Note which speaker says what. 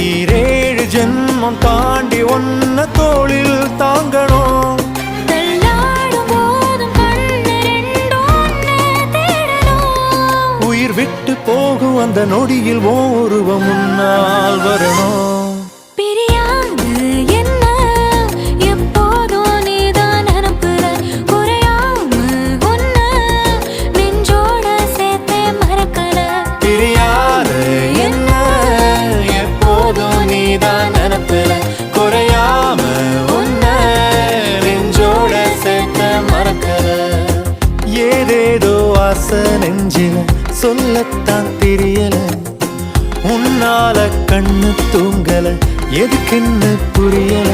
Speaker 1: ஈரேழு ஜென்மம் தாண்டி ஒன்ன தோளில் தாங்கணும். உயிர் விட்டு போகும் அந்த நொடியில் ஓ உருவம் முன்னால் வரணும். ஏதேதோ ஆசை நெஞ்சில சொல்லத்தான் தெரியல. உன்னால கண்ணு தூங்கல, எதுக்குன்னு புரியல.